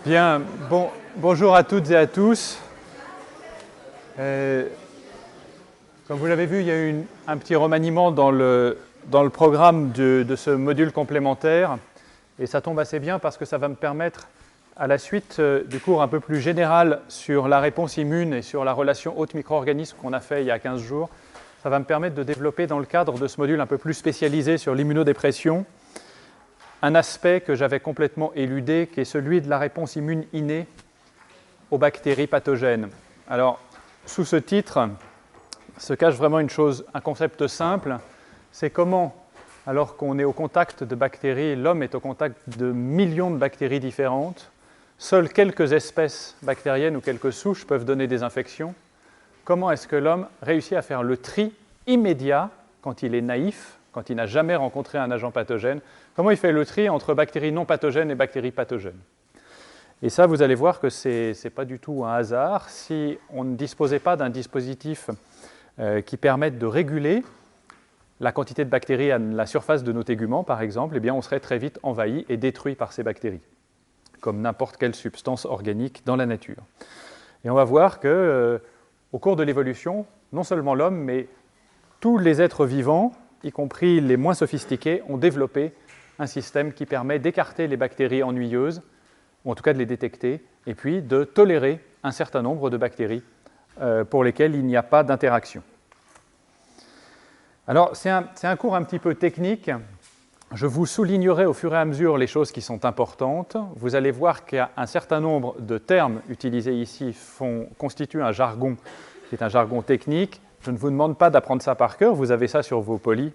Bien, bonjour à toutes et à tous. Comme vous l'avez vu, il y a eu un petit remaniement dans le programme de ce module complémentaire. Et ça tombe assez bien parce que ça va me permettre, à la suite du cours un peu plus général sur la réponse immune et sur la relation hôte-micro-organisme qu'on a fait il y a 15 jours, ça va me permettre de développer dans le cadre de ce module un peu plus spécialisé sur l'immunodépression un aspect que j'avais complètement éludé, qui est celui de la réponse immune innée aux bactéries pathogènes. Alors, sous ce titre, se cache vraiment un concept simple, c'est comment, alors qu'on est au contact de bactéries, l'homme est au contact de millions de bactéries différentes, seules quelques espèces bactériennes ou quelques souches peuvent donner des infections. Comment est-ce que l'homme réussit à faire le tri immédiat quand il est naïf, quand il n'a jamais rencontré un agent pathogène? Comment il fait le tri entre bactéries non pathogènes et bactéries pathogènes? Et ça, vous allez voir que ce n'est pas du tout un hasard. Si on ne disposait pas d'un dispositif qui permette de réguler la quantité de bactéries à la surface de nos téguments, par exemple, eh bien, on serait très vite envahi et détruit par ces bactéries, comme n'importe quelle substance organique dans la nature. Et on va voir qu'au cours de l'évolution, non seulement l'homme, mais tous les êtres vivants, y compris les moins sophistiqués, ont développé un système qui permet d'écarter les bactéries ennuyeuses, ou en tout cas de les détecter, et puis de tolérer un certain nombre de bactéries pour lesquelles il n'y a pas d'interaction. Alors, c'est un cours un petit peu technique. Je vous soulignerai au fur et à mesure les choses qui sont importantes. Vous allez voir qu'il y a un certain nombre de termes utilisés ici constituent un jargon qui est un jargon technique. Je ne vous demande pas d'apprendre ça par cœur, vous avez ça sur vos polis.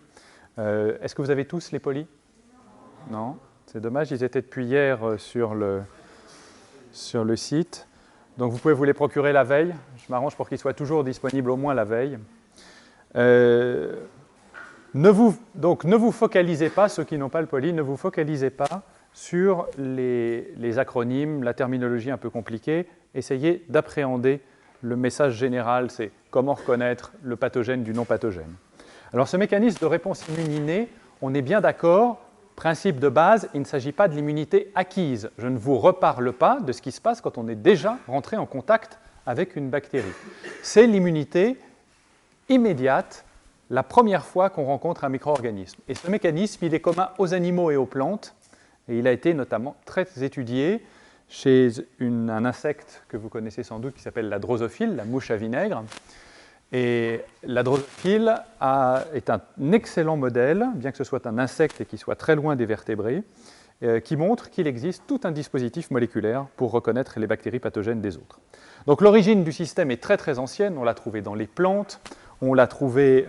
Est-ce que vous avez tous les polis? Non, c'est dommage, ils étaient depuis hier sur le site. Donc vous pouvez vous les procurer la veille. Je m'arrange pour qu'ils soient toujours disponibles au moins la veille. Ne vous focalisez pas, ceux qui n'ont pas le poli, ne vous focalisez pas sur les acronymes, la terminologie un peu compliquée. Essayez d'appréhender le message général, c'est comment reconnaître le pathogène du non pathogène. Alors ce mécanisme de réponse immune innée, on est bien d'accord, principe de base, il ne s'agit pas de l'immunité acquise. Je ne vous reparle pas de ce qui se passe quand on est déjà rentré en contact avec une bactérie. C'est l'immunité immédiate, la première fois qu'on rencontre un micro-organisme. Et ce mécanisme, il est commun aux animaux et aux plantes, et il a été notamment très étudié chez un insecte que vous connaissez sans doute qui s'appelle la drosophile, la mouche à vinaigre. Et la drosophile est un excellent modèle, bien que ce soit un insecte et qu'il soit très loin des vertébrés, qui montre qu'il existe tout un dispositif moléculaire pour reconnaître les bactéries pathogènes des autres. Donc l'origine du système est très très ancienne, on l'a trouvée dans les plantes, on l'a trouvée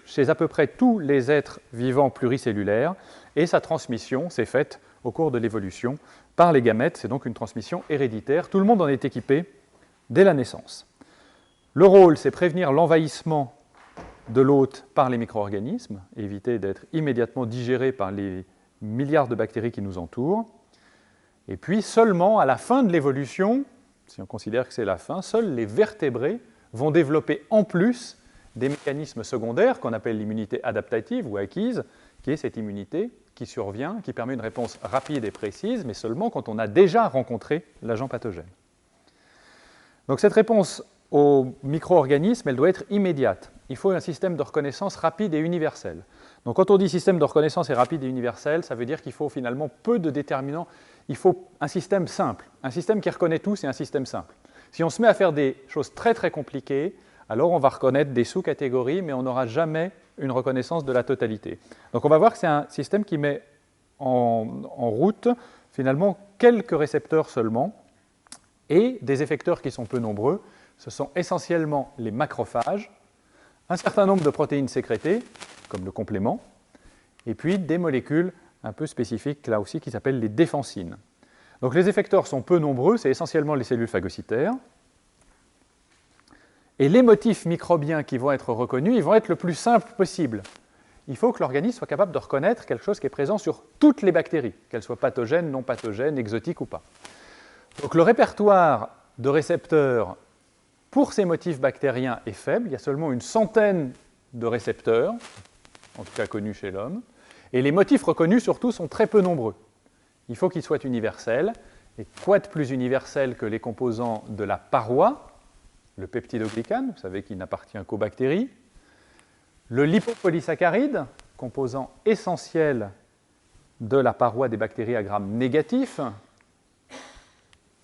chez à peu près tous les êtres vivants pluricellulaires, et sa transmission s'est faite au cours de l'évolution par les gamètes, c'est donc une transmission héréditaire, tout le monde en est équipé dès la naissance. Le rôle, c'est prévenir l'envahissement de l'hôte par les micro-organismes, éviter d'être immédiatement digéré par les milliards de bactéries qui nous entourent. Et puis seulement à la fin de l'évolution, si on considère que c'est la fin, seuls les vertébrés vont développer en plus des mécanismes secondaires qu'on appelle l'immunité adaptative ou acquise, qui est cette immunité qui survient, qui permet une réponse rapide et précise, mais seulement quand on a déjà rencontré l'agent pathogène. Donc cette réponse aux micro-organismes, elle doit être immédiate. Il faut un système de reconnaissance rapide et universel. Donc quand on dit système de reconnaissance est rapide et universel, ça veut dire qu'il faut finalement peu de déterminants. Il faut un système simple. Un système qui reconnaît tout, c'est un système simple. Si on se met à faire des choses très très compliquées, alors on va reconnaître des sous-catégories, mais on n'aura jamais une reconnaissance de la totalité. Donc on va voir que c'est un système qui met en route finalement quelques récepteurs seulement et des effecteurs qui sont peu nombreux. Ce sont essentiellement les macrophages, un certain nombre de protéines sécrétées, comme le complément, et puis des molécules un peu spécifiques là aussi qui s'appellent les défensines. Donc les effecteurs sont peu nombreux, c'est essentiellement les cellules phagocytaires. Et les motifs microbiens qui vont être reconnus, ils vont être le plus simples possible. Il faut que l'organisme soit capable de reconnaître quelque chose qui est présent sur toutes les bactéries, qu'elles soient pathogènes, non pathogènes, exotiques ou pas. Donc le répertoire de récepteurs pour ces motifs bactériens est faible, il y a seulement une centaine de récepteurs, en tout cas connus chez l'homme, et les motifs reconnus surtout sont très peu nombreux. Il faut qu'ils soient universels, Et quoi de plus universel que les composants de la paroi, le peptidoglycane, vous savez qu'il n'appartient qu'aux bactéries, le lipopolysaccharide, composant essentiel de la paroi des bactéries à gram négatif,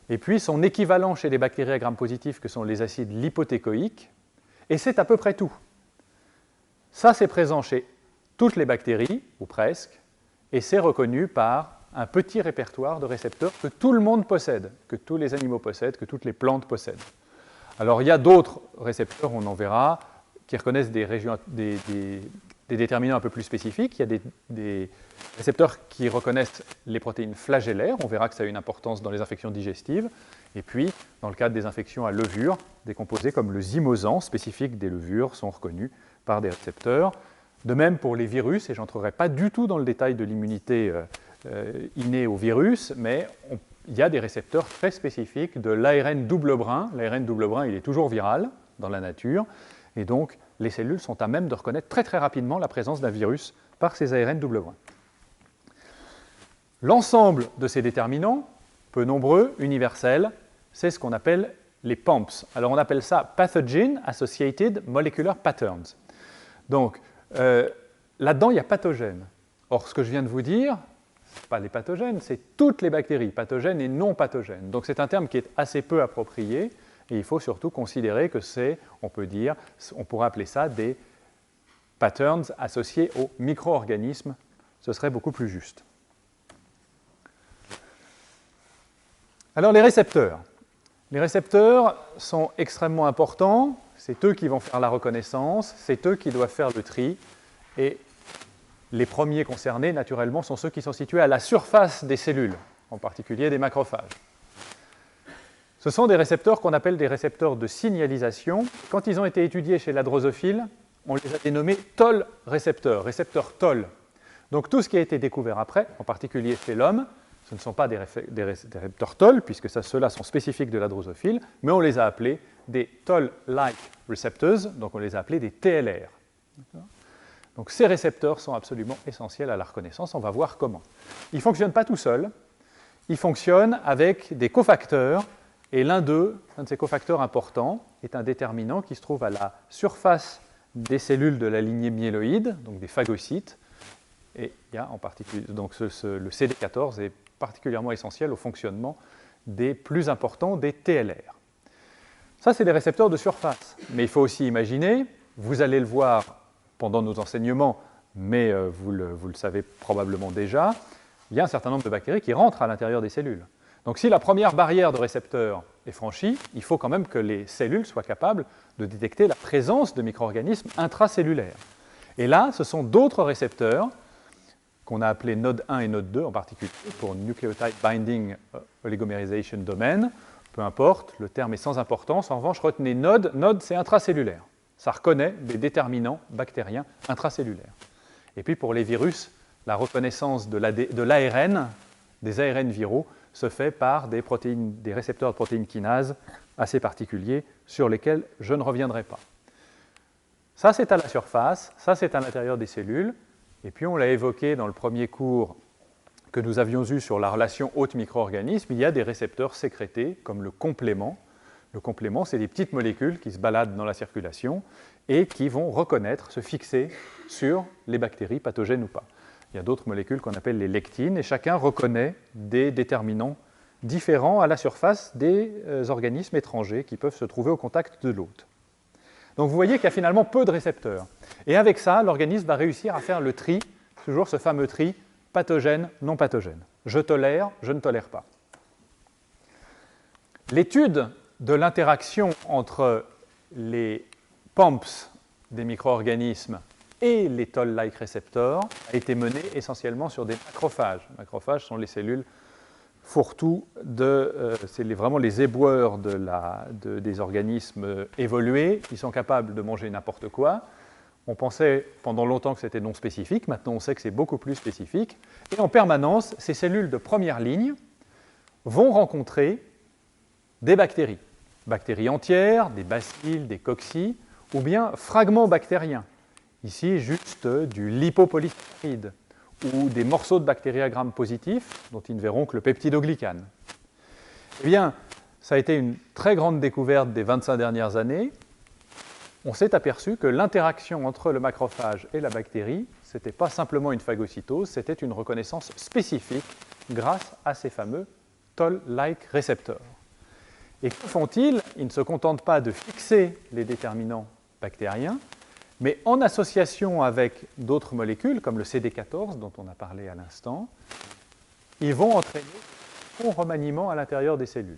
et puis son équivalent chez les bactéries à gram positif, que sont les acides lipotécoïques, et c'est à peu près tout. Ça, c'est présent chez toutes les bactéries, ou presque, et c'est reconnu par un petit répertoire de récepteurs que tout le monde possède, que tous les animaux possèdent, que toutes les plantes possèdent. Alors, il y a d'autres récepteurs, on en verra, qui reconnaissent des déterminants un peu plus spécifiques. Il y a des récepteurs qui reconnaissent les protéines flagellaires. On verra que ça a une importance dans les infections digestives. Et puis, dans le cadre des infections à levure, des composés comme le zymosan, spécifique des levures, sont reconnus par des récepteurs. De même pour les virus, et je n'entrerai pas du tout dans le détail de l'immunité innée aux virus, mais il y a des récepteurs très spécifiques de l'ARN double brin. L'ARN double brin, il est toujours viral dans la nature, et donc les cellules sont à même de reconnaître très très rapidement la présence d'un virus par ces ARN double brin. L'ensemble de ces déterminants, peu nombreux, universels, c'est ce qu'on appelle les PAMPs. Alors on appelle ça Pathogen Associated Molecular Patterns. Donc là-dedans, il y a pathogènes. Or, ce que je viens de vous dire, ce n'est pas les pathogènes, c'est toutes les bactéries, pathogènes et non pathogènes. Donc c'est un terme qui est assez peu approprié, et il faut surtout considérer que c'est, on pourrait appeler ça des patterns associés aux micro-organismes. Ce serait beaucoup plus juste. Alors les récepteurs. Les récepteurs sont extrêmement importants. C'est eux qui vont faire la reconnaissance, c'est eux qui doivent faire le tri. Et les premiers concernés, naturellement, sont ceux qui sont situés à la surface des cellules, en particulier des macrophages. Ce sont des récepteurs qu'on appelle des récepteurs de signalisation. Quand ils ont été étudiés chez la drosophile, on les a dénommés Toll récepteurs, récepteurs Toll. Donc tout ce qui a été découvert après, en particulier chez l'homme, ce ne sont pas des récepteurs Toll, puisque ceux-là sont spécifiques de la drosophile, mais on les a appelés des Toll-like receptors, donc on les a appelés des TLR. Donc ces récepteurs sont absolument essentiels à la reconnaissance, on va voir comment. Ils ne fonctionnent pas tout seuls, ils fonctionnent avec des cofacteurs, et l'un de ces cofacteurs importants, est un déterminant qui se trouve à la surface des cellules de la lignée myéloïde, donc des phagocytes, et il y a en particulier, donc le CD14 est particulièrement essentiel au fonctionnement des plus importants des TLR. Ça, c'est des récepteurs de surface. Mais il faut aussi imaginer, vous allez le voir pendant nos enseignements, mais vous le savez probablement déjà, il y a un certain nombre de bactéries qui rentrent à l'intérieur des cellules. Donc si la première barrière de récepteurs est franchie, il faut quand même que les cellules soient capables de détecter la présence de micro-organismes intracellulaires. Et là, ce sont d'autres récepteurs qu'on a appelés node 1 et node 2, en particulier pour Nucleotide Binding Oligomerization Domain. Peu importe, le terme est sans importance. En revanche, retenez node. Node, c'est intracellulaire. Ça reconnaît des déterminants bactériens intracellulaires. Et puis pour les virus, la reconnaissance de l'ARN, des ARN viraux, se fait par des récepteurs de protéines kinases assez particuliers sur lesquels je ne reviendrai pas. Ça, c'est à la surface, ça, c'est à l'intérieur des cellules. Et puis, on l'a évoqué dans le premier cours que nous avions eu sur la relation hôte-micro-organisme, il y a des récepteurs sécrétés, comme le complément. Le complément, c'est des petites molécules qui se baladent dans la circulation et qui vont reconnaître, se fixer sur les bactéries, pathogènes ou pas. Il y a d'autres molécules qu'on appelle les lectines, et chacun reconnaît des déterminants différents à la surface des organismes étrangers qui peuvent se trouver au contact de l'hôte. Donc vous voyez qu'il y a finalement peu de récepteurs. Et avec ça, l'organisme va réussir à faire le tri, toujours ce fameux tri, pathogène, non pathogène. Je tolère, je ne tolère pas. L'étude de l'interaction entre les PAMPs des micro-organismes et les Toll-like récepteurs a été menée essentiellement sur des macrophages. Les macrophages sont les cellules fourre-tout, c'est vraiment les éboueurs des organismes évolués. Ils sont capables de manger n'importe quoi. On pensait pendant longtemps que c'était non spécifique, maintenant on sait que c'est beaucoup plus spécifique. Et en permanence, ces cellules de première ligne vont rencontrer des bactéries. Bactéries entières, des bacilles, des cocci, ou bien fragments bactériens. Ici, juste du lipopolysaccharide ou des morceaux de bactéries à gram positif, dont ils ne verront que le peptidoglycane. Eh bien, ça a été une très grande découverte des 25 dernières années. On s'est aperçu que l'interaction entre le macrophage et la bactérie, ce n'était pas simplement une phagocytose, c'était une reconnaissance spécifique grâce à ces fameux Toll-like récepteurs. Et que font-ils? Ils ne se contentent pas de fixer les déterminants bactériens, mais en association avec d'autres molécules, comme le CD14 dont on a parlé à l'instant, ils vont entraîner un remaniement à l'intérieur des cellules.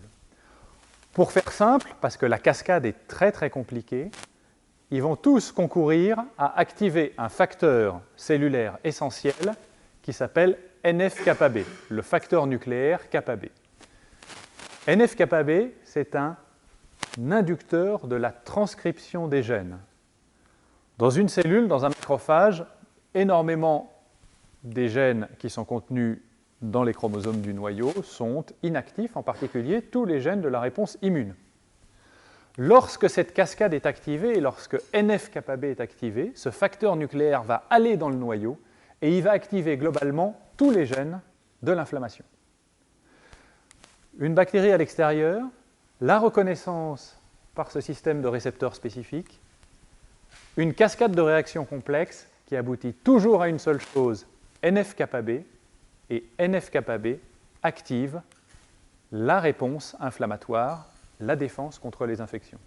Pour faire simple, parce que la cascade est très très compliquée, ils vont tous concourir à activer un facteur cellulaire essentiel qui s'appelle NF-kappa B, le facteur nucléaire kappa B. NF-kappa B, c'est un inducteur de la transcription des gènes. Dans une cellule, dans un macrophage, énormément des gènes qui sont contenus dans les chromosomes du noyau sont inactifs, en particulier tous les gènes de la réponse immune. Lorsque cette cascade est activée et lorsque NF-kappa B est activé, ce facteur nucléaire va aller dans le noyau et il va activer globalement tous les gènes de l'inflammation. Une bactérie à l'extérieur, la reconnaissance par ce système de récepteurs spécifiques, une cascade de réactions complexes qui aboutit toujours à une seule chose, NF-kappa B, et NF-kappa B active la réponse inflammatoire, la défense contre les infections.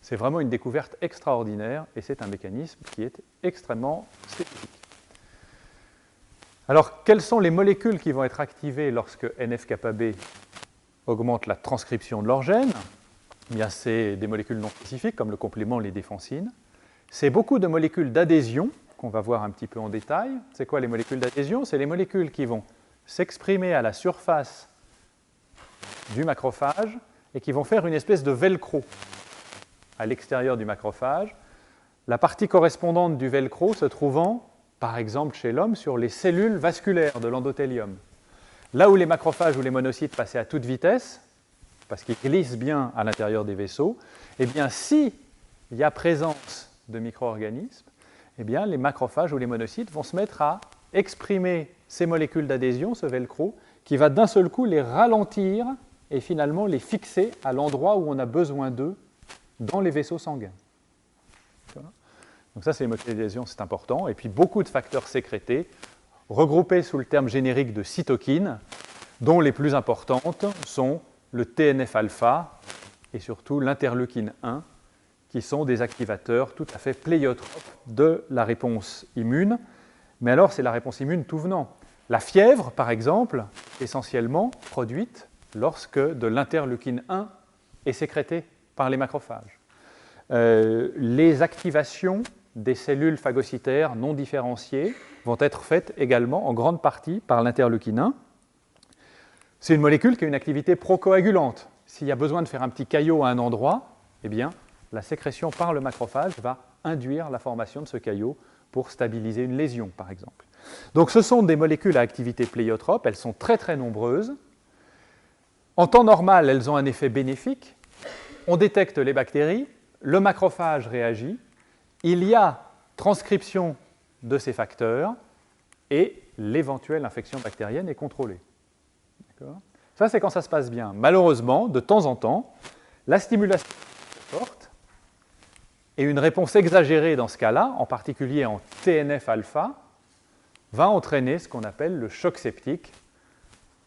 C'est vraiment une découverte extraordinaire et c'est un mécanisme qui est extrêmement spécifique. Alors, quelles sont les molécules qui vont être activées lorsque NF-kappa B augmente la transcription de leurs gènes? Eh bien, c'est des molécules non spécifiques comme le complément, les défensines. C'est beaucoup de molécules d'adhésion qu'on va voir un petit peu en détail. C'est quoi les molécules d'adhésion? C'est les molécules qui vont s'exprimer à la surface du macrophage et qui vont faire une espèce de velcro à l'extérieur du macrophage. La partie correspondante du velcro se trouvant, par exemple chez l'homme, sur les cellules vasculaires de l'endothélium. Là où les macrophages ou les monocytes passaient à toute vitesse, parce qu'ils glissent bien à l'intérieur des vaisseaux, eh bien, s'il y a présence de micro-organismes, eh bien, les macrophages ou les monocytes vont se mettre à exprimer ces molécules d'adhésion, ce velcro, qui va d'un seul coup les ralentir et finalement les fixer à l'endroit où on a besoin d'eux dans les vaisseaux sanguins. Donc ça, c'est les molécules d'adhésion, c'est important. Et puis beaucoup de facteurs sécrétés, regroupés sous le terme générique de cytokines, dont les plus importantes sont le TNF-alpha et surtout l'interleukine 1, qui sont des activateurs tout à fait pléiotropes de la réponse immune. Mais alors, c'est la réponse immune tout venant. La fièvre, par exemple, essentiellement produite lorsque de l'interleukine 1 est sécrétée par les macrophages. Les activations des cellules phagocytaires non différenciées vont être faites également en grande partie par l'interleukine 1. C'est une molécule qui a une activité procoagulante. S'il y a besoin de faire un petit caillot à un endroit, eh bien, la sécrétion par le macrophage va induire la formation de ce caillot pour stabiliser une lésion, par exemple. Donc ce sont des molécules à activité pléiotrope, elles sont très très nombreuses. En temps normal, elles ont un effet bénéfique. On détecte les bactéries, le macrophage réagit, il y a transcription de ces facteurs et l'éventuelle infection bactérienne est contrôlée. Ça, c'est quand ça se passe bien. Malheureusement, de temps en temps, la stimulation est forte et une réponse exagérée dans ce cas-là, en particulier en TNF-alpha, va entraîner ce qu'on appelle le choc septique,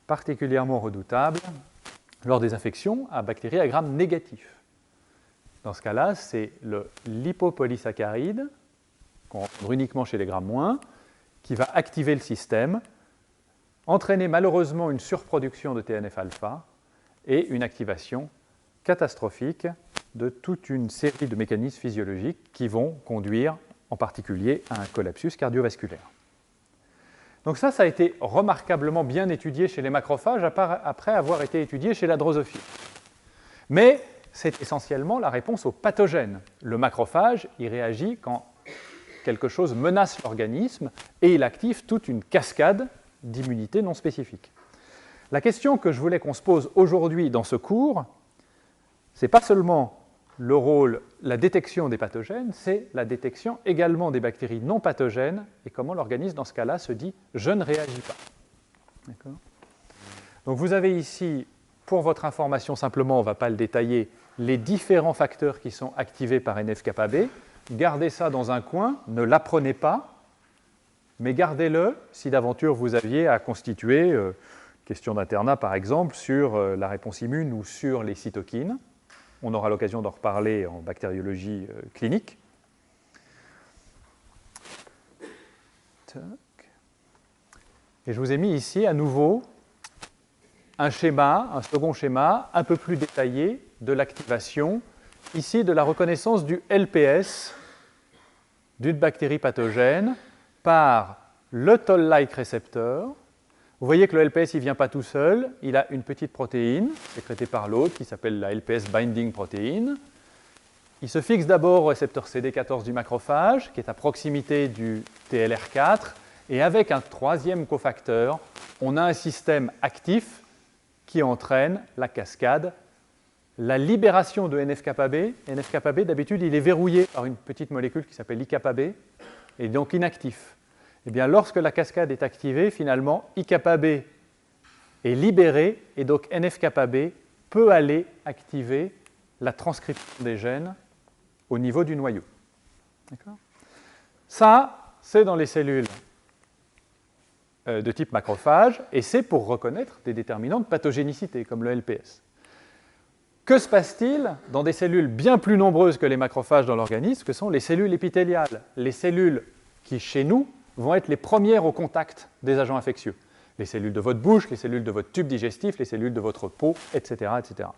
particulièrement redoutable lors des infections à bactéries à gram négatif. Dans ce cas-là, c'est le lipopolysaccharide, qu'on rencontre uniquement chez les grammes moins, qui va activer le système, entraîner malheureusement une surproduction de TNF-alpha et une activation catastrophique de toute une série de mécanismes physiologiques qui vont conduire en particulier à un collapsus cardiovasculaire. Donc ça a été remarquablement bien étudié chez les macrophages après avoir été étudié chez la drosophile. Mais c'est essentiellement la réponse aux pathogènes. Le macrophage, il réagit quand quelque chose menace l'organisme et il active toute une cascade d'immunité non spécifique. La question que je voulais qu'on se pose aujourd'hui dans ce cours, ce n'est pas seulement le rôle, la détection des pathogènes, c'est la détection également des bactéries non pathogènes et comment l'organisme, dans ce cas-là, se dit « je ne réagis pas ». Donc vous avez ici pour votre information simplement, on ne va pas le détailler, les différents facteurs qui sont activés par NF-κB. Gardez ça dans un coin, ne l'apprenez pas, mais gardez-le si d'aventure vous aviez à constituer, question d'internat par exemple, sur la réponse immune ou sur les cytokines. On aura l'occasion d'en reparler en bactériologie clinique. Et je vous ai mis ici à nouveau un schéma, un second schéma un peu plus détaillé de l'activation, ici de la reconnaissance du LPS d'une bactérie pathogène par le Toll-like récepteur. Vous voyez que le LPS, il ne vient pas tout seul, il a une petite protéine sécrétée par l'autre qui s'appelle la LPS binding protein. Il se fixe d'abord au récepteur CD14 du macrophage, qui est à proximité du TLR4, et avec un troisième cofacteur, on a un système actif qui entraîne la cascade, la libération de NF-κB. NF-κB, d'habitude, il est verrouillé par une petite molécule qui s'appelle IκB, et donc inactif. Eh bien, lorsque la cascade est activée, finalement, IκB est libéré, et donc NF-κB peut aller activer la transcription des gènes au niveau du noyau. Ça, c'est dans les cellules de type macrophage, et c'est pour reconnaître des déterminants de pathogénicité, comme le LPS. Que se passe-t-il dans des cellules bien plus nombreuses que les macrophages dans l'organisme, que sont les cellules épithéliales, les cellules qui, chez nous, vont être les premières au contact des agents infectieux. Les cellules de votre bouche, les cellules de votre tube digestif, les cellules de votre peau, etc. etc.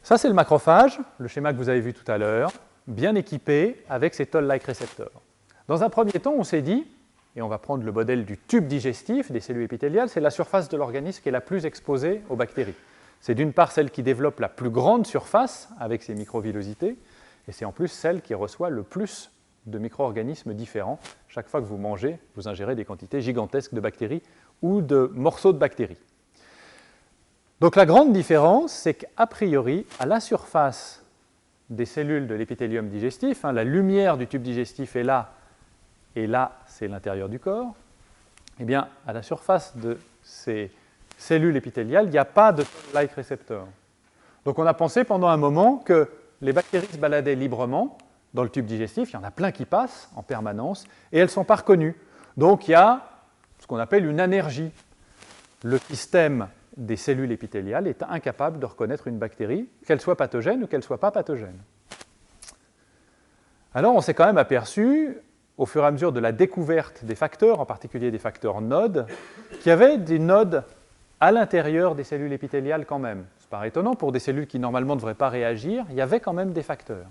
Ça, c'est le macrophage, le schéma que vous avez vu tout à l'heure, bien équipé avec ses Toll-like récepteurs. Dans un premier temps, on s'est dit, et on va prendre le modèle du tube digestif des cellules épithéliales, c'est la surface de l'organisme qui est la plus exposée aux bactéries. C'est d'une part celle qui développe la plus grande surface avec ses microvillosités, et c'est en plus celle qui reçoit le plus de micro-organismes différents. Chaque fois que vous mangez, vous ingérez des quantités gigantesques de bactéries ou de morceaux de bactéries. Donc la grande différence, c'est qu'a priori, à la surface des cellules de l'épithélium digestif, la lumière du tube digestif est là, et là, c'est l'intérieur du corps, eh bien, à la surface de ces cellules épithéliales, il n'y a pas de Toll-like récepteur. Donc on a pensé pendant un moment que les bactéries se baladaient librement dans le tube digestif, il y en a plein qui passent en permanence, et elles ne sont pas reconnues. Donc il y a ce qu'on appelle une anergie. Le système des cellules épithéliales est incapable de reconnaître une bactérie, qu'elle soit pathogène ou qu'elle ne soit pas pathogène. Alors on s'est quand même aperçu, au fur et à mesure de la découverte des facteurs, en particulier des facteurs nodes, qu'il y avait des nodes à l'intérieur des cellules épithéliales quand même. C'est pas étonnant, pour des cellules qui normalement ne devraient pas réagir, il y avait quand même des facteurs.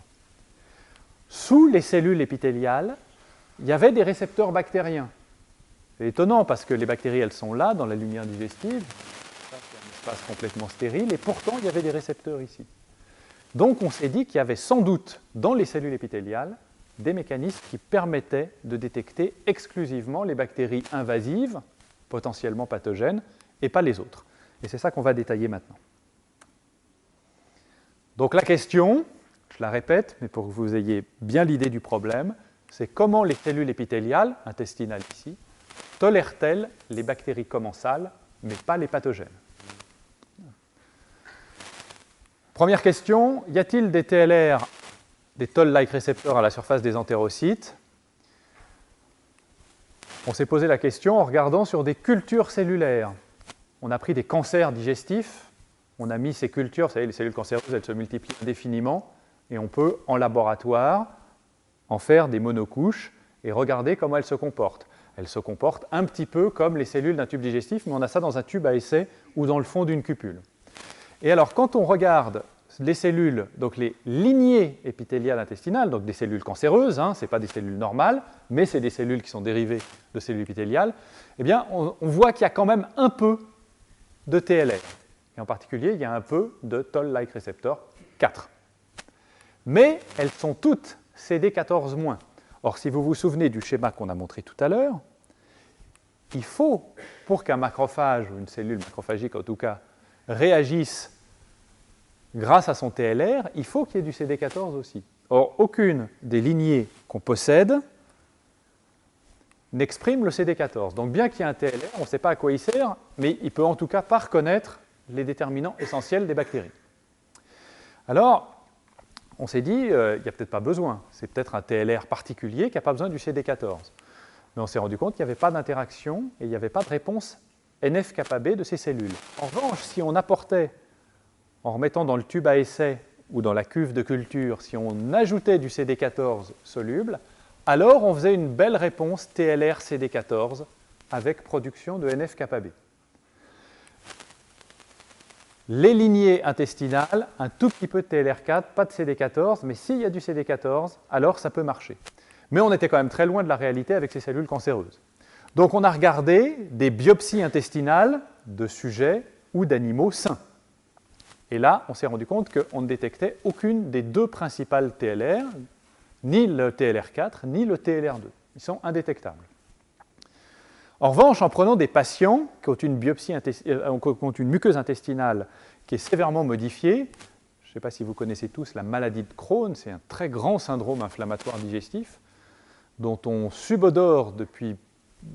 Sous les cellules épithéliales, il y avait des récepteurs bactériens. C'est étonnant parce que les bactéries, elles sont là, dans la lumière digestive, ça, c'est un espace complètement stérile, et pourtant il y avait des récepteurs ici. Donc on s'est dit qu'il y avait sans doute dans les cellules épithéliales des mécanismes qui permettaient de détecter exclusivement les bactéries invasives, potentiellement pathogènes, et pas les autres. Et c'est ça qu'on va détailler maintenant. Donc la question, je la répète, mais pour que vous ayez bien l'idée du problème, c'est comment les cellules épithéliales, intestinales ici, tolèrent-elles les bactéries commensales, mais pas les pathogènes? Première question, y a-t-il des TLR, des Toll-like récepteurs à la surface des entérocytes? On s'est posé la question en regardant sur des cultures cellulaires. On a pris des cancers digestifs, on a mis ces cultures, vous savez, les cellules cancéreuses, elles se multiplient indéfiniment, et on peut, en laboratoire, en faire des monocouches et regarder comment elles se comportent. Elles se comportent un petit peu comme les cellules d'un tube digestif, mais on a ça dans un tube à essai ou dans le fond d'une cupule. Et alors, quand on regarde les cellules, donc les lignées épithéliales intestinales, donc des cellules cancéreuses, ce n'est pas des cellules normales, mais c'est des cellules qui sont dérivées de cellules épithéliales, eh bien, on voit qu'il y a quand même un peu de TLR. Et en particulier, il y a un peu de Toll-like récepteur 4. Mais elles sont toutes CD14-. Or, si vous vous souvenez du schéma qu'on a montré tout à l'heure, il faut, pour qu'un macrophage, ou une cellule macrophagique en tout cas, réagisse grâce à son TLR, il faut qu'il y ait du CD14 aussi. Or, aucune des lignées qu'on possède n'exprime le CD14. Donc bien qu'il y ait un TLR, on ne sait pas à quoi il sert, mais il ne peut en tout cas pas reconnaître les déterminants essentiels des bactéries. Alors, on s'est dit, il n'y a peut-être pas besoin, c'est peut-être un TLR particulier qui n'a pas besoin du CD14. Mais on s'est rendu compte qu'il n'y avait pas d'interaction et il n'y avait pas de réponse NF-kappa B de ces cellules. En revanche, si on apportait, en remettant dans le tube à essai ou dans la cuve de culture, si on ajoutait du CD14 soluble, alors on faisait une belle réponse TLR-CD14 avec production de NF-kappa B. Les lignées intestinales, un tout petit peu de TLR4, pas de CD14, mais s'il y a du CD14, alors ça peut marcher. Mais on était quand même très loin de la réalité avec ces cellules cancéreuses. Donc on a regardé des biopsies intestinales de sujets ou d'animaux sains. Et là, on s'est rendu compte qu'on ne détectait aucune des deux principales TLR, ni le TLR4, ni le TLR2. Ils sont indétectables. En revanche, en prenant des patients qui ont une muqueuse intestinale qui est sévèrement modifiée, je ne sais pas si vous connaissez tous la maladie de Crohn, c'est un très grand syndrome inflammatoire digestif, dont on subodore depuis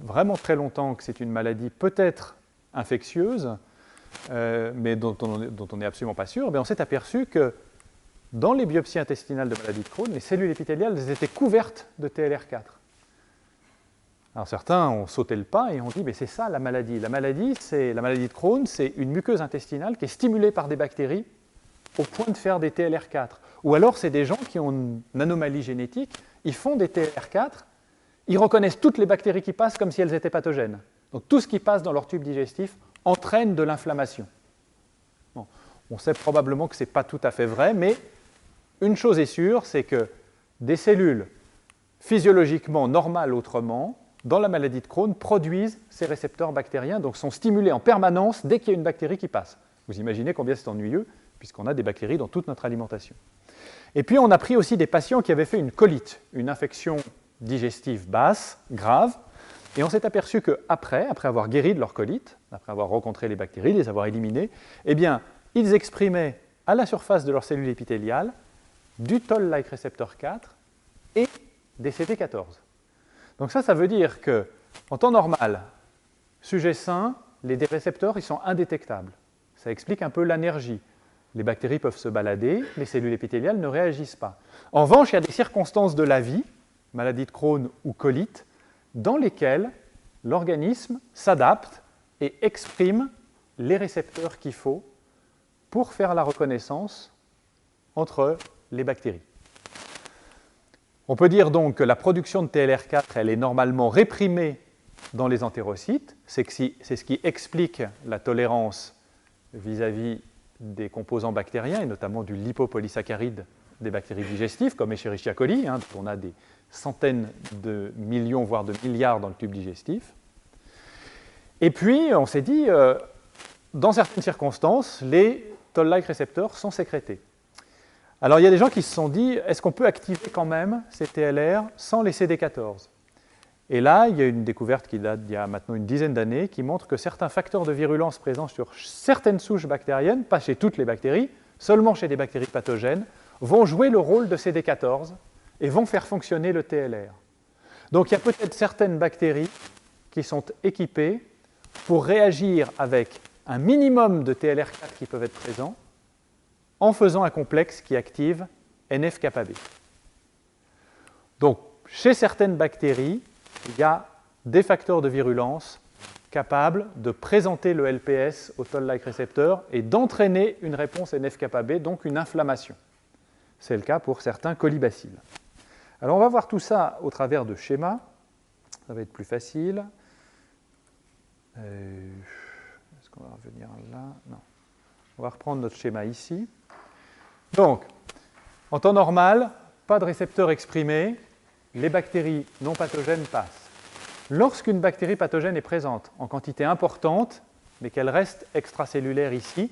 vraiment très longtemps que c'est une maladie peut-être infectieuse, mais dont on n'est absolument pas sûr, on s'est aperçu que dans les biopsies intestinales de maladie de Crohn, les cellules épithéliales étaient couvertes de TLR4. Alors certains ont sauté le pas et ont dit, mais c'est ça la maladie. La maladie de Crohn, c'est une muqueuse intestinale qui est stimulée par des bactéries au point de faire des TLR4. Ou alors c'est des gens qui ont une anomalie génétique, ils font des TLR4, ils reconnaissent toutes les bactéries qui passent comme si elles étaient pathogènes. Donc tout ce qui passe dans leur tube digestif entraîne de l'inflammation. Bon, on sait probablement que ce n'est pas tout à fait vrai, mais une chose est sûre, c'est que des cellules physiologiquement normales autrement, dans la maladie de Crohn, produisent ces récepteurs bactériens, donc sont stimulés en permanence dès qu'il y a une bactérie qui passe. Vous imaginez combien c'est ennuyeux, puisqu'on a des bactéries dans toute notre alimentation. Et puis on a pris aussi des patients qui avaient fait une colite, une infection digestive basse, grave, et on s'est aperçu qu'après avoir guéri de leur colite, après avoir rencontré les bactéries, les avoir éliminées, eh bien, ils exprimaient à la surface de leurs cellules épithéliales du Toll-like récepteur 4 et des CD14. Donc ça veut dire qu'en temps normal, sujet sain, les récepteurs ils sont indétectables. Ça explique un peu l'anergie. Les bactéries peuvent se balader, les cellules épithéliales ne réagissent pas. En revanche, il y a des circonstances de la vie, maladie de Crohn ou colite, dans lesquelles l'organisme s'adapte et exprime les récepteurs qu'il faut pour faire la reconnaissance entre les bactéries. On peut dire donc que la production de TLR4, elle est normalement réprimée dans les entérocytes. C'est ce qui explique la tolérance vis-à-vis des composants bactériens, et notamment du lipopolysaccharide des bactéries digestives, comme Escherichia coli, dont on a des centaines de millions, voire de milliards dans le tube digestif. Et puis, on s'est dit, dans certaines circonstances, les Toll-like récepteurs sont sécrétés. Alors, il y a des gens qui se sont dit, est-ce qu'on peut activer quand même ces TLR sans les CD14 ? Et là, il y a une découverte qui date d'il y a maintenant une dizaine d'années qui montre que certains facteurs de virulence présents sur certaines souches bactériennes, pas chez toutes les bactéries, seulement chez des bactéries pathogènes, vont jouer le rôle de CD14 et vont faire fonctionner le TLR. Donc, il y a peut-être certaines bactéries qui sont équipées pour réagir avec un minimum de TLR4 qui peuvent être présents en faisant un complexe qui active NF-kappa B. Donc, chez certaines bactéries, il y a des facteurs de virulence capables de présenter le LPS au Toll-like récepteur et d'entraîner une réponse NF-kappa B, donc une inflammation. C'est le cas pour certains colibacilles. Alors, on va voir tout ça au travers de schémas. Ça va être plus facile. Est-ce qu'on va revenir là? Non. On va reprendre notre schéma ici. Donc, en temps normal, pas de récepteur exprimé, les bactéries non pathogènes passent. Lorsqu'une bactérie pathogène est présente en quantité importante, mais qu'elle reste extracellulaire ici,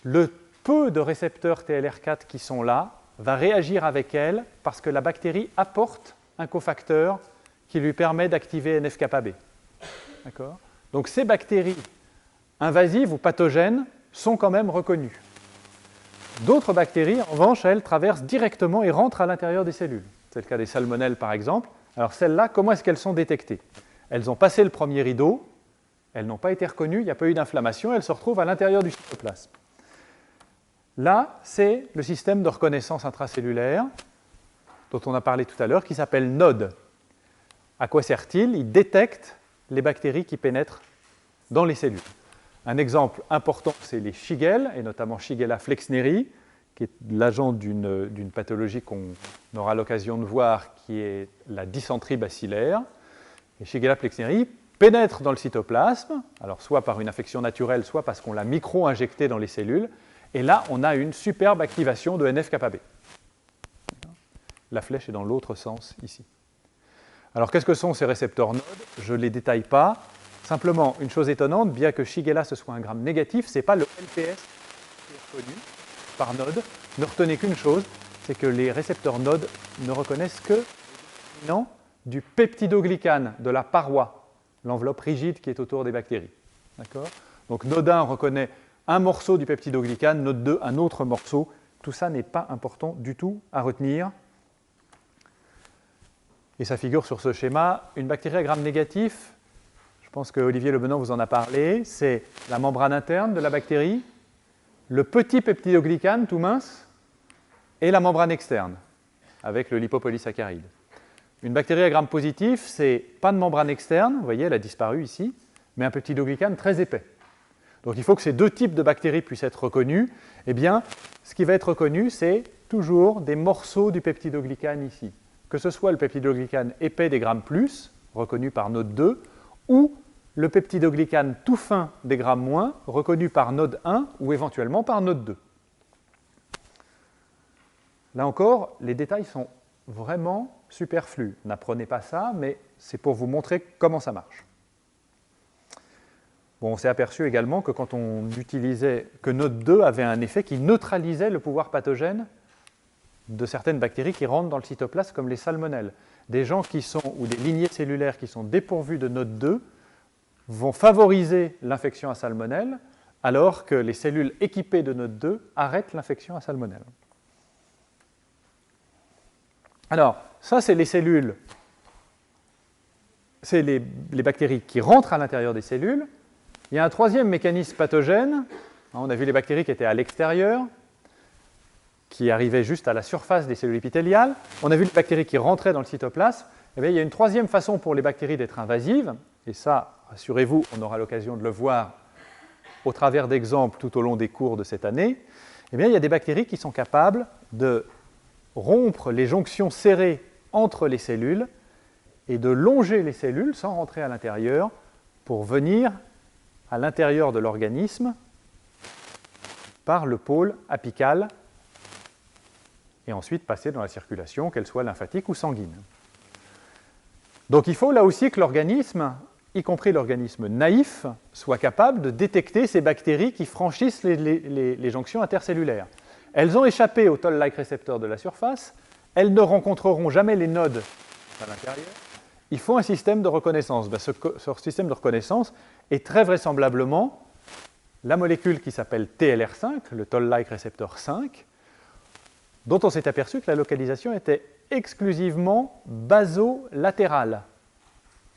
le peu de récepteurs TLR4 qui sont là va réagir avec elle parce que la bactérie apporte un cofacteur qui lui permet d'activer NF-kappa B. D'accord ? Donc ces bactéries invasives ou pathogènes sont quand même reconnues. D'autres bactéries, en revanche, elles traversent directement et rentrent à l'intérieur des cellules. C'est le cas des salmonelles, par exemple. Alors celles-là, comment est-ce qu'elles sont détectées? Elles ont passé le premier rideau, elles n'ont pas été reconnues, il n'y a pas eu d'inflammation, elles se retrouvent à l'intérieur du cytoplasme. Là, c'est le système de reconnaissance intracellulaire dont on a parlé tout à l'heure, qui s'appelle NOD. À quoi sert-il? Il détecte les bactéries qui pénètrent dans les cellules. Un exemple important, c'est les Shigella, et notamment Shigella flexneri, qui est l'agent d'une pathologie qu'on aura l'occasion de voir, qui est la dysenterie bacillaire. Et Shigella flexneri pénètre dans le cytoplasme, alors soit par une infection naturelle, soit parce qu'on l'a micro-injecté dans les cellules, et là, on a une superbe activation de NF-κB. La flèche est dans l'autre sens ici. Alors, qu'est-ce que sont ces récepteurs NOD? Je ne les détaille pas. Simplement, une chose étonnante, bien que Shigella ce soit un gramme négatif, ce n'est pas le LPS qui est reconnu par NOD. Ne retenez qu'une chose, c'est que les récepteurs NOD ne reconnaissent que les dominants du peptidoglycane, de la paroi, l'enveloppe rigide qui est autour des bactéries. D'accord? Donc, NOD 1 reconnaît un morceau du peptidoglycane, NOD 2 un autre morceau. Tout ça n'est pas important du tout à retenir. Et ça figure sur ce schéma. Une bactérie à gramme négatif, je pense que Olivier Lebenon vous en a parlé, c'est la membrane interne de la bactérie, le petit peptidoglycane tout mince, et la membrane externe, avec le lipopolysaccharide. Une bactérie à gramme positif, c'est pas de membrane externe, vous voyez, elle a disparu ici, mais un peptidoglycane très épais. Donc il faut que ces deux types de bactéries puissent être reconnus. Eh bien, ce qui va être reconnu, c'est toujours des morceaux du peptidoglycane ici. Que ce soit le peptidoglycane épais des grammes plus, reconnu par NOD 2, ou le peptidoglycane tout fin des grammes moins, reconnu par NOD 1 ou éventuellement par NOD 2. Là encore, les détails sont vraiment superflus. N'apprenez pas ça, mais c'est pour vous montrer comment ça marche. Bon, on s'est aperçu également que quand on utilisait, que NOD 2 avait un effet qui neutralisait le pouvoir pathogène de certaines bactéries qui rentrent dans le cytoplasme, comme les salmonelles. Des gens qui sont, ou des lignées cellulaires qui sont dépourvues de NOD 2 vont favoriser l'infection à salmonelle, alors que les cellules équipées de NOD 2 arrêtent l'infection à salmonelle. Alors, ça, c'est les cellules, c'est les bactéries qui rentrent à l'intérieur des cellules. Il y a un troisième mécanisme pathogène. On a vu les bactéries qui étaient à l'extérieur, qui arrivaient juste à la surface des cellules épithéliales. On a vu les bactéries qui rentraient dans le cytoplasme. Eh bien, il y a une troisième façon pour les bactéries d'être invasives, et ça, rassurez-vous, on aura l'occasion de le voir au travers d'exemples tout au long des cours de cette année. Eh bien, il y a des bactéries qui sont capables de rompre les jonctions serrées entre les cellules et de longer les cellules sans rentrer à l'intérieur pour venir à l'intérieur de l'organisme par le pôle apical et ensuite passer dans la circulation, qu'elle soit lymphatique ou sanguine. Donc il faut là aussi que l'organisme, y compris l'organisme naïf, soit capable de détecter ces bactéries qui franchissent les jonctions intercellulaires. Elles ont échappé au toll-like récepteur de la surface, elles ne rencontreront jamais les nodes à l'intérieur. Il faut un système de reconnaissance. Ce système de reconnaissance est très vraisemblablement la molécule qui s'appelle TLR5, le toll-like récepteur 5, dont on s'est aperçu que la localisation était exclusivement basolatérale.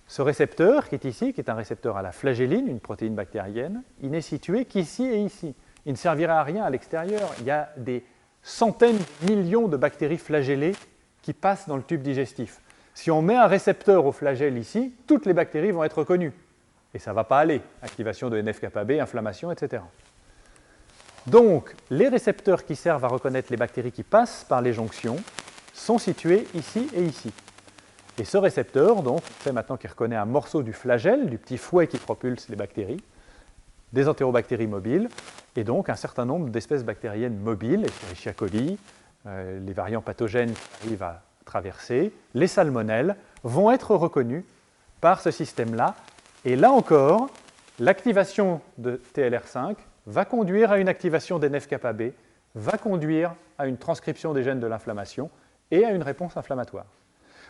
Ce récepteur qui est ici, qui est un récepteur à la flagelline, une protéine bactérienne, il n'est situé qu'ici et ici. Il ne servirait à rien à l'extérieur. Il y a des centaines de millions de bactéries flagellées qui passent dans le tube digestif. Si on met un récepteur au flagelle ici, toutes les bactéries vont être reconnues. Et ça ne va pas aller. Activation de NF-κB, inflammation, etc. Donc, les récepteurs qui servent à reconnaître les bactéries qui passent par les jonctions sont situés ici et ici. Et ce récepteur, donc, on sait maintenant qu'il reconnaît un morceau du flagelle, du petit fouet qui propulse les bactéries, des entérobactéries mobiles, et donc un certain nombre d'espèces bactériennes mobiles, Escherichia coli, les variants pathogènes qui arrivent à traverser, les salmonelles, vont être reconnus par ce système-là. Et là encore, l'activation de TLR5 va conduire à une activation des NF-κB, va conduire à une transcription des gènes de l'inflammation et à une réponse inflammatoire.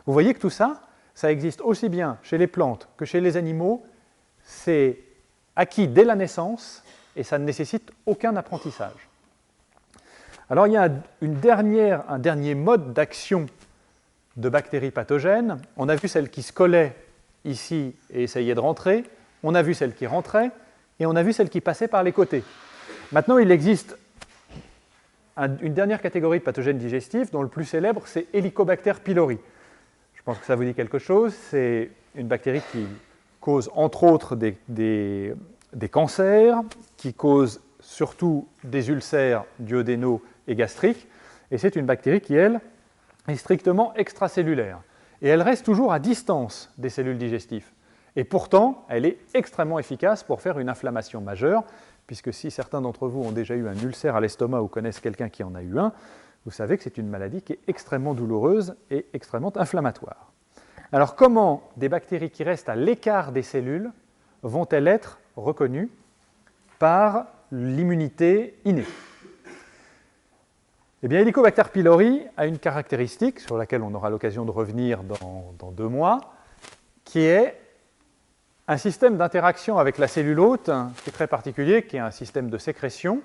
Vous voyez que tout ça, ça existe aussi bien chez les plantes que chez les animaux. C'est acquis dès la naissance et ça ne nécessite aucun apprentissage. Alors il y a un dernier mode d'action de bactéries pathogènes. On a vu celles qui se collaient ici et essayaient de rentrer. On a vu celles qui rentraient. Et on a vu celles qui passaient par les côtés. Maintenant, il existe une dernière catégorie de pathogènes digestifs, dont le plus célèbre, c'est Helicobacter pylori. Je pense que ça vous dit quelque chose. C'est une bactérie qui cause, entre autres, des cancers, qui cause surtout des ulcères duodénaux et gastriques. Et c'est une bactérie qui, elle, est strictement extracellulaire. Et elle reste toujours à distance des cellules digestives. Et pourtant, elle est extrêmement efficace pour faire une inflammation majeure, puisque si certains d'entre vous ont déjà eu un ulcère à l'estomac ou connaissent quelqu'un qui en a eu un, vous savez que c'est une maladie qui est extrêmement douloureuse et extrêmement inflammatoire. Alors comment des bactéries qui restent à l'écart des cellules vont-elles être reconnues par l'immunité innée? Eh bien, Helicobacter pylori a une caractéristique sur laquelle on aura l'occasion de revenir dans 2 mois, qui est un système d'interaction avec la cellule hôte qui est très particulier, qui est un système de sécrétion.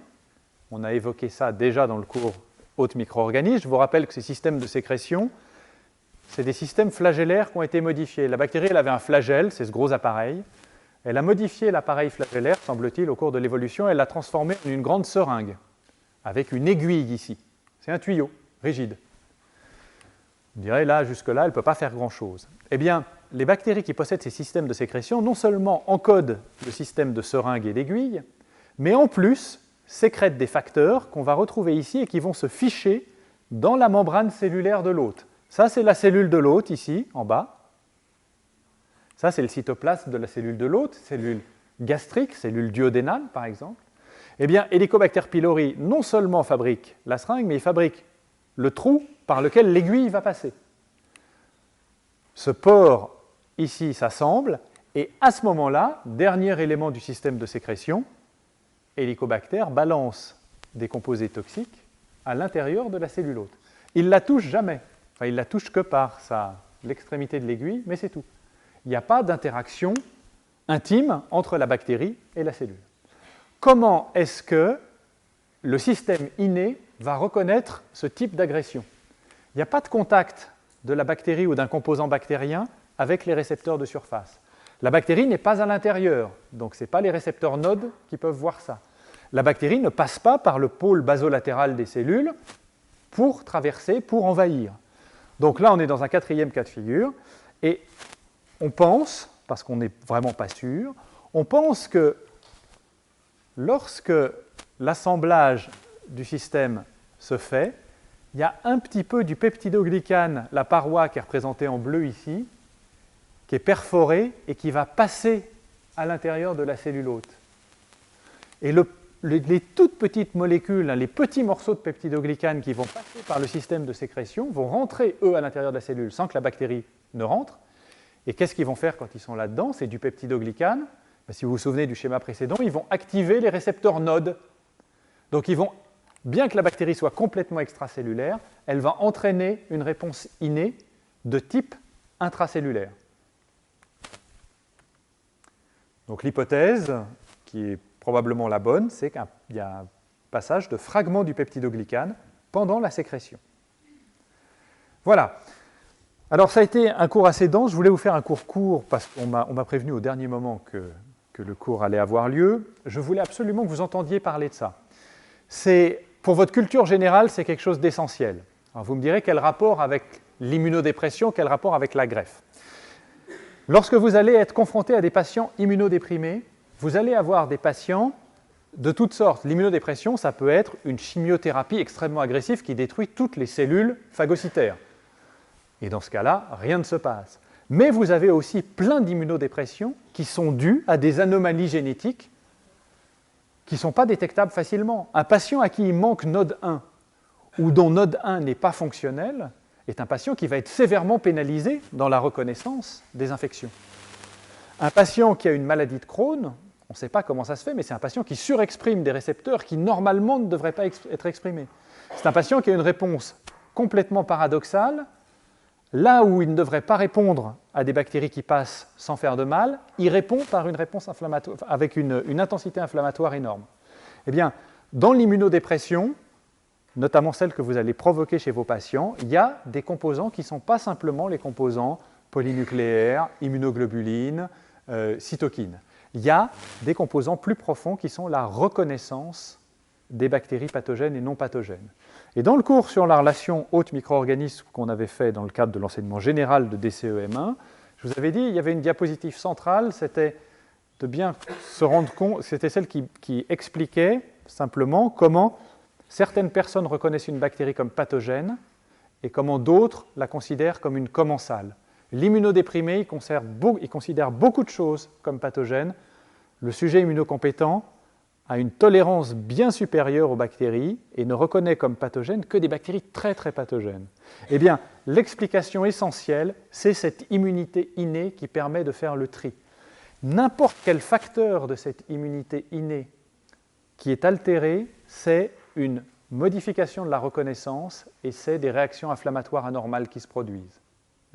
On a évoqué ça déjà dans le cours hôte micro-organismes. Je vous rappelle que ces systèmes de sécrétion, c'est des systèmes flagellaires qui ont été modifiés. La bactérie, elle avait un flagelle, c'est ce gros appareil. Elle a modifié l'appareil flagellaire, semble-t-il, au cours de l'évolution. Elle l'a transformé en une grande seringue, avec une aiguille ici. C'est un tuyau, rigide. On dirait, là, jusque-là, elle ne peut pas faire grand-chose. Eh bien, les bactéries qui possèdent ces systèmes de sécrétion, non seulement encodent le système de seringue et d'aiguille, mais en plus sécrètent des facteurs qu'on va retrouver ici et qui vont se ficher dans la membrane cellulaire de l'hôte. Ça, c'est la cellule de l'hôte, ici, en bas. Ça, c'est le cytoplasme de la cellule de l'hôte, cellule gastrique, cellule duodénale, par exemple. Eh bien, Helicobacter pylori, non seulement fabrique la seringue, mais il fabrique le trou par lequel l'aiguille va passer. Ce pore ici s'assemble, et à ce moment-là, dernier élément du système de sécrétion, Helicobacter balance des composés toxiques à l'intérieur de la cellule hôte. Il ne la touche jamais. Enfin, il ne la touche que par l'extrémité de l'aiguille, mais c'est tout. Il n'y a pas d'interaction intime entre la bactérie et la cellule. Comment est-ce que le système inné va reconnaître ce type d'agression? Il n'y a pas de contact de la bactérie ou d'un composant bactérien avec les récepteurs de surface. La bactérie n'est pas à l'intérieur, donc ce n'est pas les récepteurs nodes qui peuvent voir ça. La bactérie ne passe pas par le pôle basolatéral des cellules pour traverser, pour envahir. Donc là, on est dans un 4e cas de figure, et on pense, parce qu'on n'est vraiment pas sûr, on pense que lorsque l'assemblage du système se fait, il y a un petit peu du peptidoglycane, la paroi qui est représentée en bleu ici, qui est perforée et qui va passer à l'intérieur de la cellule hôte. Et les toutes petites molécules, les petits morceaux de peptidoglycane qui vont passer par le système de sécrétion vont rentrer, eux, à l'intérieur de la cellule sans que la bactérie ne rentre. Et qu'est-ce qu'ils vont faire quand ils sont là-dedans? C'est du peptidoglycane. Si vous vous souvenez du schéma précédent, ils vont activer les récepteurs nodes. Donc ils vont, bien que la bactérie soit complètement extracellulaire, elle va entraîner une réponse innée de type intracellulaire. Donc l'hypothèse, qui est probablement la bonne, c'est qu'il y a un passage de fragments du peptidoglycane pendant la sécrétion. Voilà. Alors ça a été un cours assez dense. Je voulais vous faire un cours court parce qu'on m'a prévenu au dernier moment que le cours allait avoir lieu. Je voulais absolument que vous entendiez parler de ça. Pour votre culture générale, c'est quelque chose d'essentiel. Alors vous me direz quel rapport avec l'immunodépression, quel rapport avec la greffe. Lorsque vous allez être confronté à des patients immunodéprimés, vous allez avoir des patients de toutes sortes. L'immunodépression, ça peut être une chimiothérapie extrêmement agressive qui détruit toutes les cellules phagocytaires. Et dans ce cas-là, rien ne se passe. Mais vous avez aussi plein d'immunodépressions qui sont dues à des anomalies génétiques qui ne sont pas détectables facilement. Un patient à qui il manque node 1 ou dont node 1 n'est pas fonctionnel est un patient qui va être sévèrement pénalisé dans la reconnaissance des infections. Un patient qui a une maladie de Crohn, on ne sait pas comment ça se fait, mais c'est un patient qui surexprime des récepteurs qui normalement ne devraient pas être exprimés. C'est un patient qui a une réponse complètement paradoxale. Là où il ne devrait pas répondre à des bactéries qui passent sans faire de mal, il répond par une réponse inflammatoire, avec une intensité inflammatoire énorme. Eh bien, dans l'immunodépression, notamment celles que vous allez provoquer chez vos patients, il y a des composants qui ne sont pas simplement les composants polynucléaires, immunoglobulines, cytokines. Il y a des composants plus profonds qui sont la reconnaissance des bactéries pathogènes et non pathogènes. Et dans le cours sur la relation hôte-micro-organisme qu'on avait fait dans le cadre de l'enseignement général de DCEM1, je vous avais dit il y avait une diapositive centrale, c'était de bien se rendre compte, c'était celle qui expliquait simplement comment certaines personnes reconnaissent une bactérie comme pathogène et comment d'autres la considèrent comme une commensale. L'immunodéprimé, il considère beaucoup de choses comme pathogènes. Le sujet immunocompétent a une tolérance bien supérieure aux bactéries et ne reconnaît comme pathogènes que des bactéries très très pathogènes. Eh bien, l'explication essentielle, c'est cette immunité innée qui permet de faire le tri. N'importe quel facteur de cette immunité innée qui est altéré, c'est une modification de la reconnaissance et c'est des réactions inflammatoires anormales qui se produisent.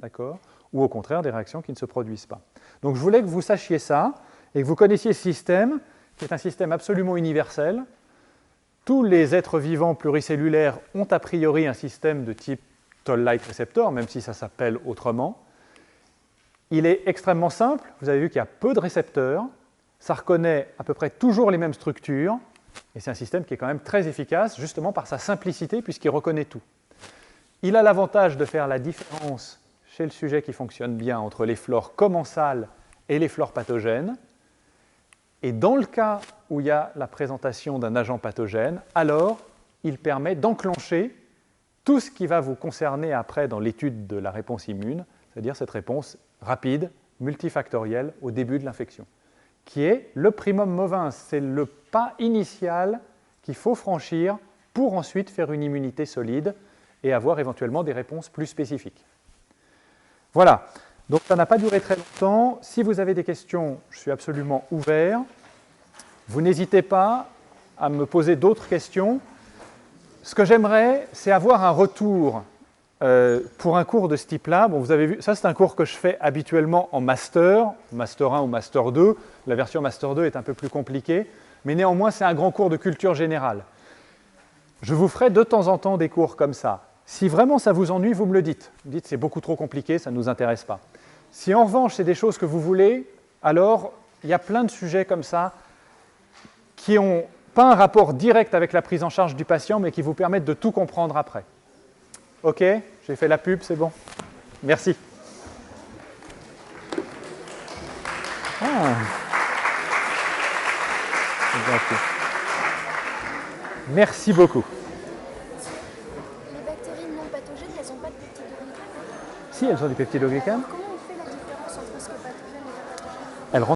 D'accord ? Ou au contraire, des réactions qui ne se produisent pas. Donc je voulais que vous sachiez ça et que vous connaissiez ce système, qui est un système absolument universel. Tous les êtres vivants pluricellulaires ont a priori un système de type Toll-like receptor, même si ça s'appelle autrement. Il est extrêmement simple, vous avez vu qu'il y a peu de récepteurs, ça reconnaît à peu près toujours les mêmes structures, et c'est un système qui est quand même très efficace, justement par sa simplicité, puisqu'il reconnaît tout. Il a l'avantage de faire la différence chez le sujet qui fonctionne bien entre les flores commensales et les flores pathogènes. Et dans le cas où il y a la présentation d'un agent pathogène, alors il permet d'enclencher tout ce qui va vous concerner après dans l'étude de la réponse immune, c'est-à-dire cette réponse rapide, multifactorielle au début de l'infection, qui est le primum movens, c'est le pas initial qu'il faut franchir pour ensuite faire une immunité solide et avoir éventuellement des réponses plus spécifiques. Voilà, donc ça n'a pas duré très longtemps. Si vous avez des questions, je suis absolument ouvert. Vous n'hésitez pas à me poser d'autres questions. Ce que j'aimerais, c'est avoir un retour pour un cours de ce type-là. Bon, vous avez vu, ça c'est un cours que je fais habituellement en master 1 ou master 2. La version master 2 est un peu plus compliquée, mais néanmoins c'est un grand cours de culture générale. Je vous ferai de temps en temps des cours comme ça. Si vraiment ça vous ennuie, vous me le dites. Vous me dites c'est beaucoup trop compliqué, ça ne nous intéresse pas. Si en revanche c'est des choses que vous voulez, alors il y a plein de sujets comme ça qui n'ont pas un rapport direct avec la prise en charge du patient, mais qui vous permettent de tout comprendre après. Ok, j'ai fait la pub, c'est bon. Merci. Merci beaucoup. Les bactéries non pathogènes, elles n'ont pas de peptidoglycanes? Si, elles ont du peptidoglycane.